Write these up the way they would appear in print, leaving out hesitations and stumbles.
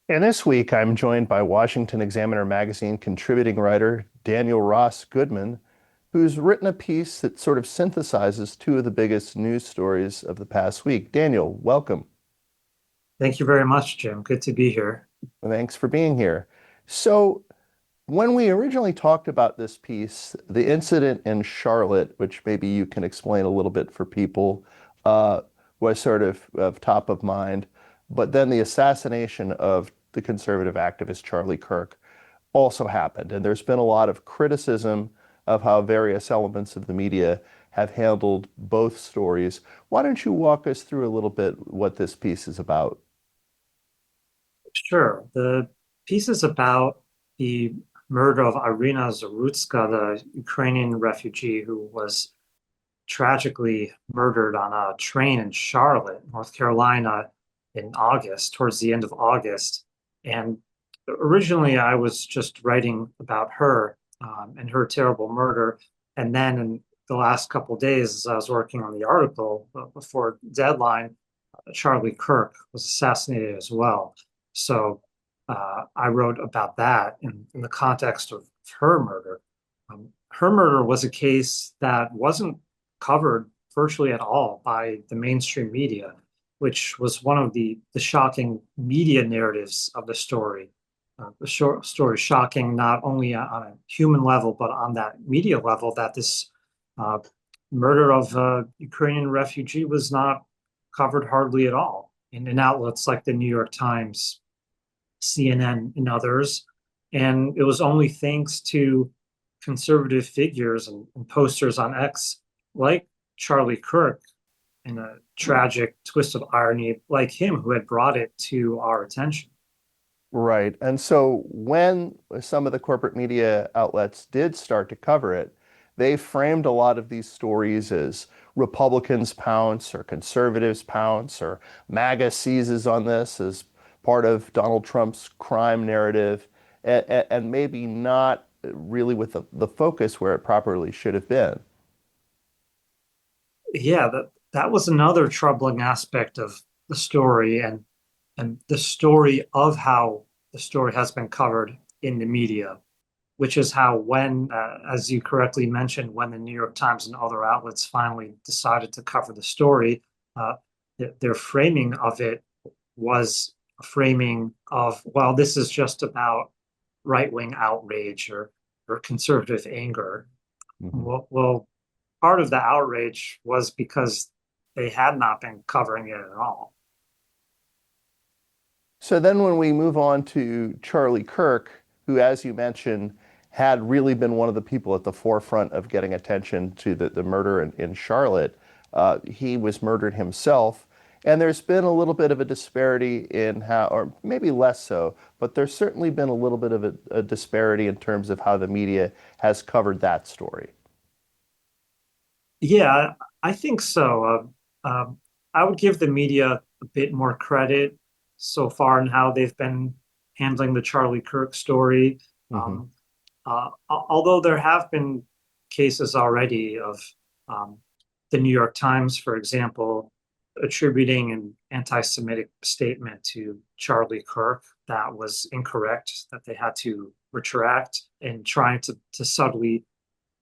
And this week, I'm joined by Washington Examiner magazine contributing writer Daniel Ross Goodman, who's written a piece that sort of synthesizes two of the biggest news stories of the past week. Daniel, welcome. Thank you very much, Jim. Good to be here. Thanks for being here. So, when we originally talked about this piece, the incident in Charlotte, which maybe you can explain a little bit for people, uh, was sort of top of mind. But then the assassination of the conservative activist Charlie Kirk also happened. And there's been a lot of criticism of how various elements of the media have handled both stories. Why don't you walk us through a little bit what this piece is about? Sure. The piece is about the murder of Iryna Zarutska, the Ukrainian refugee who was tragically murdered on a train in Charlotte, North Carolina, in August, towards the end of August. And originally, I was just writing about her and her terrible murder. And then in the last couple of days, as I was working on the article before deadline, Charlie Kirk was assassinated as well. So I wrote about that in the context of her murder. Her murder was a case that wasn't covered virtually at all by the mainstream media, which was one of the shocking media narratives of the story. The short story shocking not only on a human level, but on that media level that this uh, murder of a Ukrainian refugee was not covered hardly at all in outlets like the New York Times, CNN, and others. And it was only thanks to conservative figures and posters on X like Charlie Kirk in a tragic twist of irony like him who had brought it to our attention. Right. And so when some of the corporate media outlets did start to cover it, they framed a lot of these stories as Republicans pounce or conservatives pounce or MAGA seizes on this as part of Donald Trump's crime narrative, and maybe not really with the focus where it properly should have been. Yeah, that was another troubling aspect of the story and the story of how the story has been covered in the media, which is how when, as you correctly mentioned, when the New York Times and other outlets finally decided to cover the story, uh, their framing of it was a framing of, well, this is just about right-wing outrage or conservative anger. Mhm. Well, part of the outrage was because they had not been covering it at all. So then when we move on to Charlie Kirk, who, as you mentioned, had really been one of the people at the forefront of getting attention to the murder in Charlotte, he was murdered himself. And there's been a little bit of a disparity in how, or maybe less so, but there's certainly been a little bit of a disparity in terms of how the media has covered that story. Yeah, I think so. I would give the media a bit more credit so far in how they've been handling the Charlie Kirk story. Hmm. Um, Although there have been cases already of um, the New York Times, for example, attributing an anti-Semitic statement to Charlie Kirk that was incorrect, that they had to retract, and trying to subtly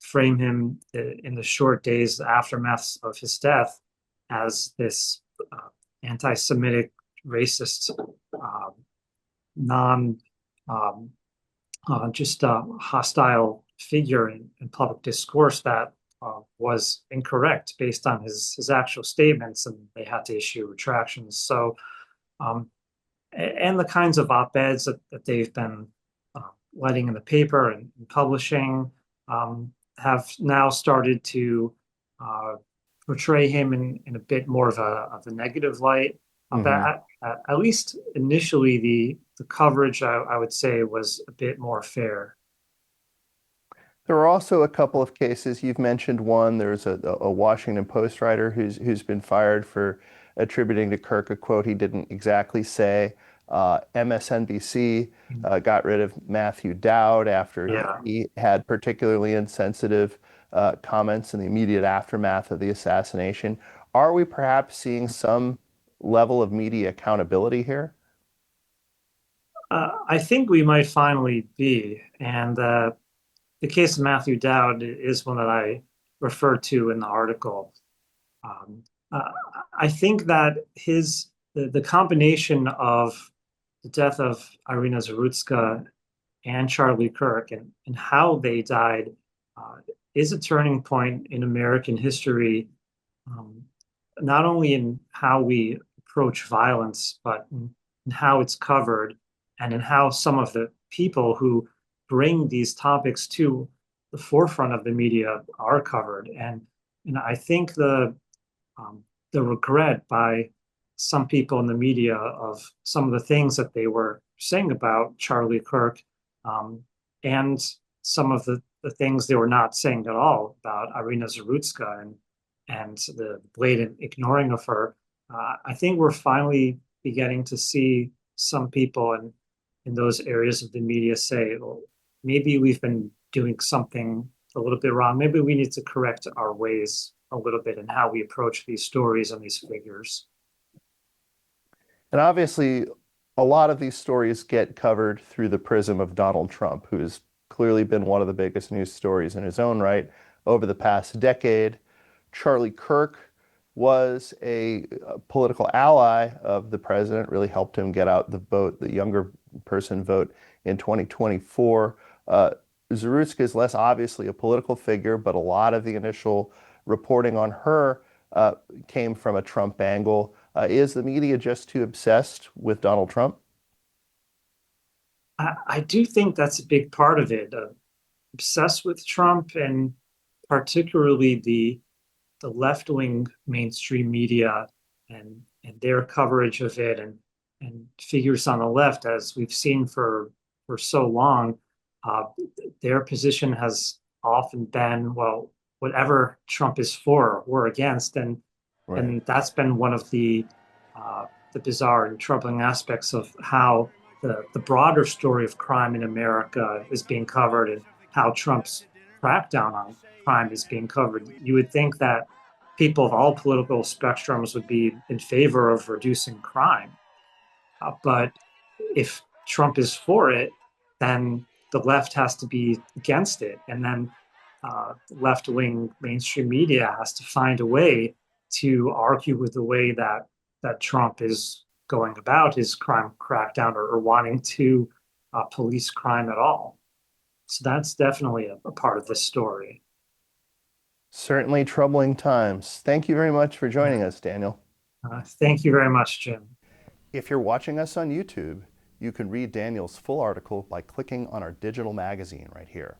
frame him in the short days aftermath of his death as this uh, anti-Semitic, racist, non um, just hostile figure in public discourse that was incorrect based on his actual statements, and they had to issue retractions. So, um, and the kinds of op-eds that they've been letting in the paper and publishing have now started to uh, portray him in a bit more of a negative light. But Hmm. at least initially, the coverage I would say was a bit more fair. There are also a couple of cases. You've mentioned one. There's a Washington Post writer who's been fired for attributing to Kirk a quote he didn't exactly say. MSNBC got rid of Matthew Dowd after Yeah. he had particularly insensitive comments in the immediate aftermath of the assassination. Are we perhaps seeing some level of media accountability here? I think we might finally be. And the case of Matthew Dowd is one that I referred to in the article. Um, uh, I think that the combination of the death of Iryna Zarutska and Charlie Kirk and how they died uh, is a turning point in American history, um, not only in how we approach violence, but in how it's covered and in how some of the people who bring these topics to the forefront of the media are covered. And I think um, the regret by some people in the media of some of the things that they were saying about Charlie Kirk, um, and some of the things they were not saying at all about Iryna Zarutska and the blatant ignoring of her. I think we're finally beginning to see some people in those areas of the media say, well, maybe we've been doing something a little bit wrong. Maybe we need to correct our ways a little bit in how we approach these stories and these figures. And obviously, a lot of these stories get covered through the prism of Donald Trump, who has clearly been one of the biggest news stories in his own right over the past decade. Charlie Kirk was a political ally of the president, really helped him get out the vote, the younger person vote in 2024. Zarutska is less obviously a political figure, but a lot of the initial reporting on her uh, came from a Trump angle. Is the media just too obsessed with Donald Trump? I do think that's a big part of it. Obsessed with Trump and particularly the left wing mainstream media and their coverage of it and figures on the left, as we've seen for so long, uh, their position has often been, well, whatever Trump is for, we're against, Right. and that's been one of the bizarre and troubling aspects of how the broader story of crime in America is being covered and how Trump's crackdown on crime is being covered. You would think that people of all political spectrums would be in favor of reducing crime. But if Trump is for it, then the left has to be against it. And then left wing mainstream media has to find a way to argue with the way that Trump is going about his crime crackdown or wanting to police crime at all. So that's definitely a part of this story. Certainly troubling times. Thank you very much for Yeah. joining us, Daniel. Thank you very much, Jim. If you're watching us on YouTube, you can read Daniel's full article by clicking on our digital magazine right here.